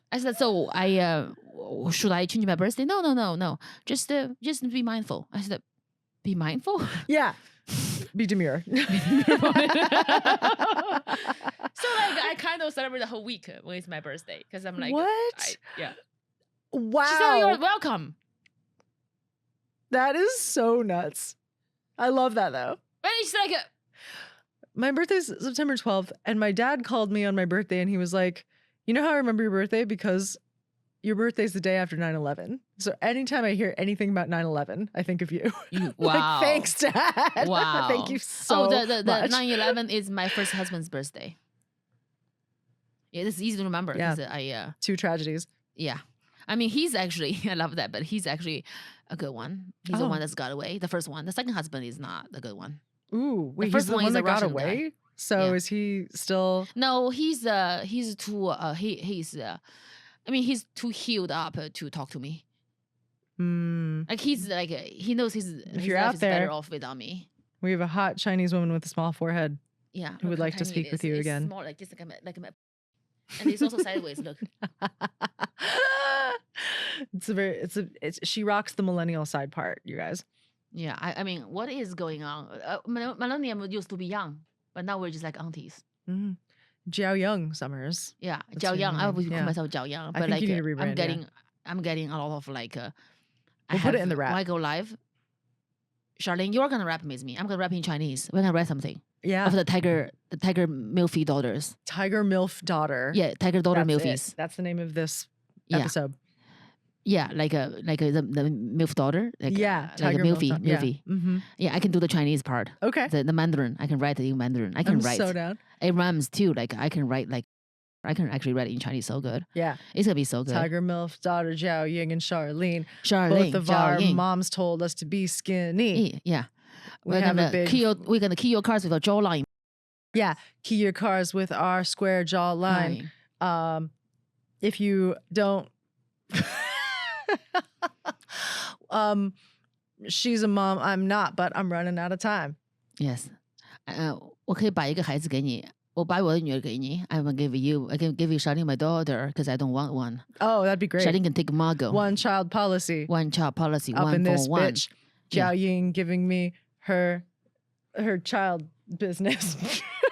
I said, so should I change my birthday? No. Just be mindful. I said, be mindful? Yeah. Be demure. So like I kind of celebrate the whole week when it's my birthday because I'm like, what? Yeah. Wow. She said, you're welcome. That is so nuts. I love that though. But it's like, my birthday's September 12th, and my dad called me on my birthday, and he was like, you know how I remember your birthday? Because your birthday's the day after 9/11. So anytime I hear anything about 9/11, I think of you. Wow. Like, thanks, Dad. Wow. Thank you so much. The 9/11 is my first husband's birthday. Yeah, this is easy to remember. Yeah. Two tragedies. Yeah. I mean, he's actually, I love that, but he's actually a good one. He's the one that's got away. The first one. The second husband is not the good one. Ooh, wait, first he's the one one is a that got Russian away? guy. So Yeah. is he still... No, he's too healed up to talk to me. Like he's like he knows his you're life out is there, better off without me. We have a hot Chinese woman with a small forehead. Yeah, who would look how like to tiny speak it with is. you It's again. Small, like just like a and it's also sideways. Look, She rocks the millennial side part, you guys. yeah. I mean, what is going on? Millennium used to be young, but now we're just like aunties. Jiaoying Summers. Yeah, That's your Jiaoying. I name. would call Yeah. myself Jiaoying, I but think like you need to rebrand, I'm getting a lot of like. We'll put it in the rap. When I go live, Charlene, you're gonna rap with me. I'm gonna rap in Chinese. We're gonna write something Yeah. of the Tiger Milfy daughters. Tiger Milf daughter. Yeah, Tiger daughter That's Milfies. it. That's the name of this Yeah. episode. Yeah, like the Milf daughter. Like, Yeah. like a Tiger Milfy. Milf. Yeah. Milfy. Mm-hmm. Yeah, I can do the Chinese part. Okay. The Mandarin. I can write it in Mandarin. I can I'm write. so down. It rhymes too. Like I can write like I can actually write it in Chinese so good. Yeah. It's gonna be so good. Tiger Milf daughter Jiaoying and Charlene. Charlene, Both of our Jiaoying. moms told us to be skinny. Yeah. We have a big... We're gonna key your cars with a jawline. Yeah. Key your cars with our square jawline. If you don't... she's a mom, I'm not, but I'm running out of time. Yes. 我可以把一个孩子给你，我把我的女儿给你。I will give you. I can give you Charlene my daughter because I don't want one. Oh, that'd be great. Charlene can take Margot. One child policy. One child policy. Up one in for this one. bitch. Jiaoying giving me her child business.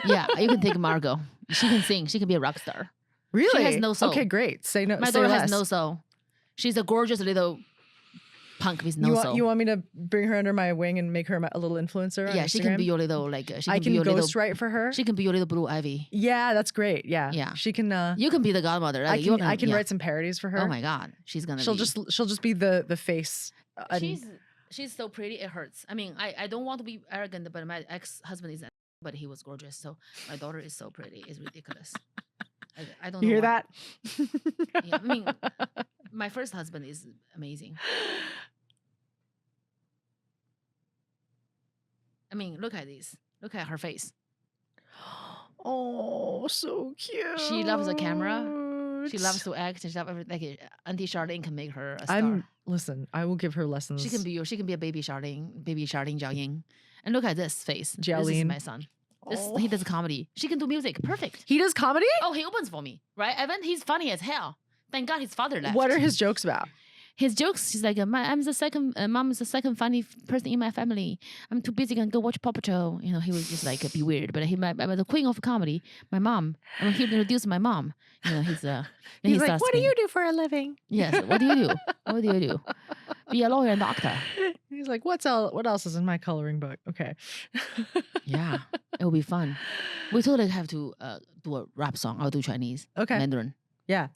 Yeah, you can take Margot. She can sing. She can be a rock star. Really? She has no soul. Okay, great. Say no. My say daughter less. has no soul. She's a gorgeous little punk with no soul. You want me to bring her under my wing and make her a little influencer on Yeah, Instagram? she can be your little like. I can ghostwrite for her. She can be your little blue ivy. Yeah, that's great. Yeah. Yeah. She can. You can be the godmother. I Like, can yeah. write some parodies for her. Oh my god, she's gonna. She'll just be the face. She's so pretty. It hurts. I mean, I don't want to be arrogant, but my ex-husband is, but he was gorgeous. So my daughter is so pretty. It's ridiculous. I don't. You know hear why. that? Yeah, I mean, my first husband is amazing. I mean, look at this. Look at her face. Oh, so cute. She loves the camera. She loves to act. She loves everything. Like Auntie Charlene can make her a star. Listen, I will give her lessons. She can be a baby Charlene Jiaoying. And look at this face. This is Jiaoling. my son. He does comedy. She can do music. Perfect. He does comedy? Oh, he opens for me, right? Evan, he's funny as hell. Thank God his father left. What are his jokes about? his jokes. He's like, I'm the second. Mom is the second funny person in my family. I'm too busy. Gonna go watch Paw Patrol. You know, he was just like be weird. But I'm the queen of comedy. My mom. I'm here to introduce my mom. You know, he's like, what do you do for a living? Yes. What do you do? What do you do? Be a lawyer and doctor. He's like, what else is in my coloring book? Okay. Yeah, it will be fun. We totally have to do a rap song. I'll do Chinese. Okay. Mandarin. Yeah.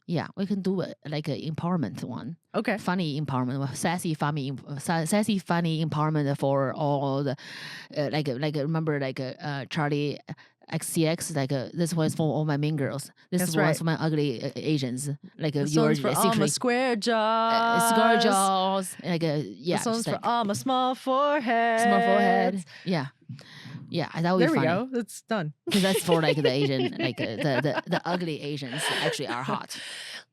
Yeah, we can do like an empowerment one. Okay. Funny empowerment, sassy, funny empowerment for all the like remember Charlie XCX this one's for all my mean girls. This That's one's right. for my ugly Asians. This one's for all my square jaws. square jaws. Yeah. This one's just for all my small forehead. small forehead. Yeah. Yeah, that would be There we funny. go. That's done. Because that's for like the Asian, like the ugly Asians actually are hot.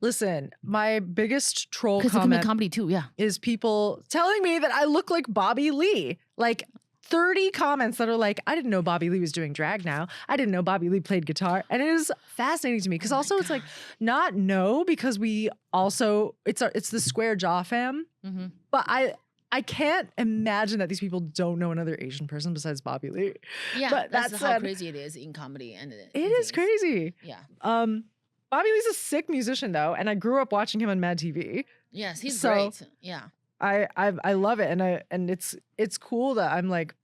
Listen, my biggest troll Because it can be comment comedy too. Yeah. is people telling me that I look like Bobby Lee. Like 30 comments that are like, I didn't know Bobby Lee was doing drag now. I didn't know Bobby Lee played guitar. And it is fascinating to me because also it's like not no because we also it's the square jaw fam. Mm-hmm. But I can't imagine that these people don't know another Asian person besides Bobby Lee. Yeah, But that's that how said, crazy it is in comedy. And It is crazy. Yeah. Bobby Lee's a sick musician though, and I grew up watching him on Mad TV. Yes, he's So- great. Yeah. I love it, and it's cool that I'm like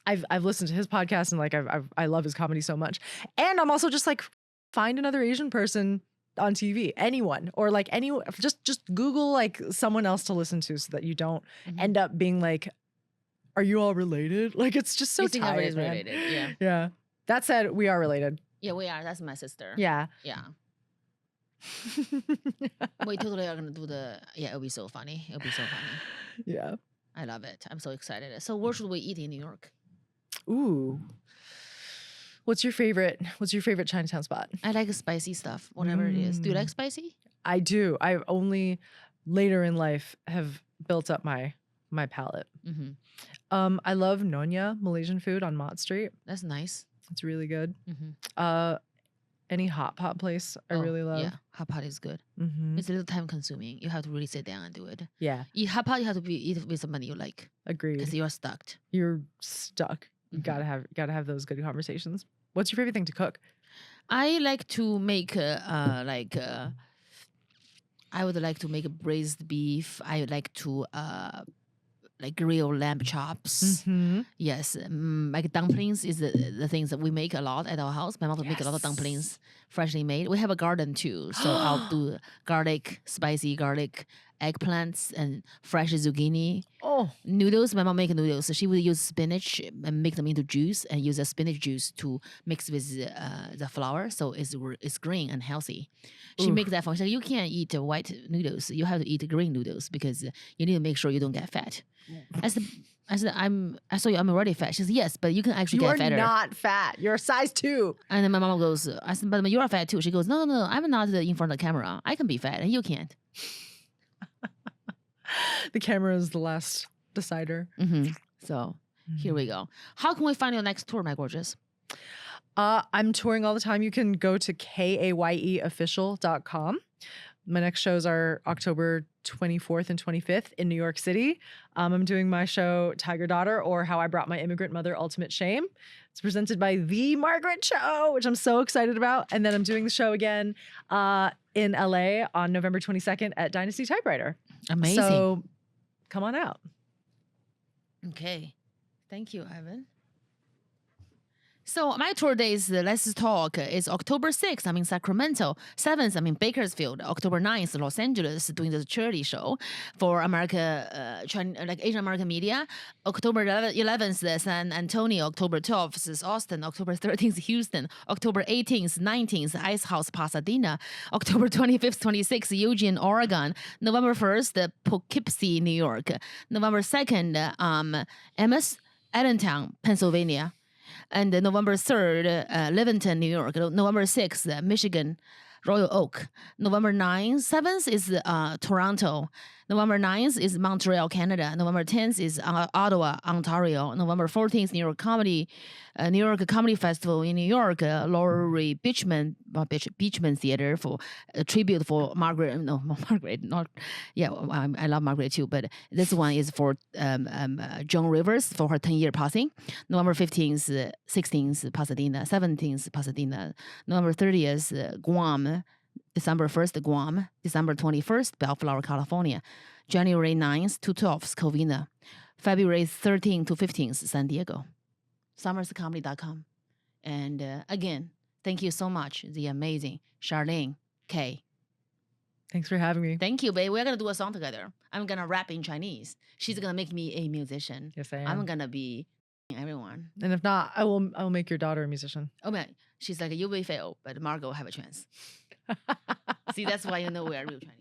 I've listened to his podcast and like I love his comedy so much, and I'm also just like find another Asian person on TV, anyone or like anyone, just Google like someone else to listen to so that you don't Mhm. end up being like, are you all related? Like it's just so You think everybody's tired, man. related. Yeah. Yeah. That said, we are related. Yeah, we are. That's my sister. Yeah. Yeah. We totally are gonna do it'll be so funny. It'll be so funny. Yeah. I love it. I'm so excited. So where should we eat in New York? Ooh. What's your favorite Chinatown spot? I like spicy stuff, whatever it is. Do you Mm. like spicy? I do. I've only later in life have built up my palate. Mm-hmm. I love Nyonya Malaysian food on Mott Street. That's nice. It's really good. Mm-hmm. Any hot pot place I really love. Yeah, hot pot is good. Mm-hmm. It's a little time consuming. You have to really sit down and do it. Yeah, Eat hot pot, you have to eat with somebody you like agreed. because you're stuck. You're stuck. You Mhm. gotta have those good conversations. What's your favorite thing to cook? I like to make I would like to make a braised beef. I would like to like grill lamb chops. Mm-hmm. Yes, like dumplings is the things that we make a lot at our house. My mom will make a lot of Yes. dumplings, freshly made. We have a garden too, so I'll do spicy garlic, eggplants, and fresh zucchini. Oh, Noodles, my mom make noodles. So she would use spinach and make them into juice and use the spinach juice to mix with the flour. So it's green and healthy. She Oof. make that for me. She's like, you can't eat white noodles. You have to eat green noodles because you need to make sure you don't get fat. I said, I'm already fat. She says, yes, but you can actually you get are fatter. not fat. You're a size 2. And then my mom goes, I said, but you're fat too. She goes, no, I'm not in front of the camera. I can be fat and you can't. The camera is the last decider. Mm-hmm. So here we go. How can we find your next tour, my gorgeous? I'm touring all the time. You can go to kayeofficial.com. My next shows are October 24th and 25th in New York City. I'm doing my show Tiger Daughter, or How I Brought My Immigrant Mother Ultimate Shame. It's presented by The Margaret Cho, which I'm so excited about. And then I'm doing the show again in LA on November 22nd at Dynasty Typewriter. Amazing. So come on out. Okay. Thank you, Ivan. So my tour days, let's talk, is October 6th, I'm in Sacramento. 7th, I'm in Bakersfield. October 9th, Los Angeles, doing the charity show for America, like Asian American media. October 11th, San Antonio. October 12th is Austin. October 13th, Houston. October 18th, 19th, Ice House, Pasadena. October 25th, 26th, Eugene, Oregon. November 1st, Poughkeepsie, New York. November 2nd, Amos, Allentown, Pennsylvania. And November 3rd, Livingston, New York. November 6th, Michigan, Royal Oak. November 7th is Toronto. November 9th is Montreal, Canada. November 10th is Ottawa, Ontario. November 14th, New York Comedy Festival in New York. Laurie Beachman Theater for a tribute for Margaret. No, Margaret, not yeah. I love Margaret too, but this one is for Joan Rivers for her 10-year passing. November 15th, 16th, Pasadena. 17th, Pasadena. November 30th, Guam. December 1st, Guam. December 21st, Bellflower, California. January 9th to 12th, Covina. February 13th to 15th, San Diego. summerscomedy.com. And again, thank you so much, the amazing Charlene Kaye. Thanks for having me. Thank you, babe. We're going to do a song together. I'm going to rap in Chinese. She's going to make me a musician. Yes, I am. I'm going to be everyone. And if not, I will make your daughter a musician. Oh, man. She's like, you will fail, but Margot will have a chance. See, that's why you know we are real Chinese.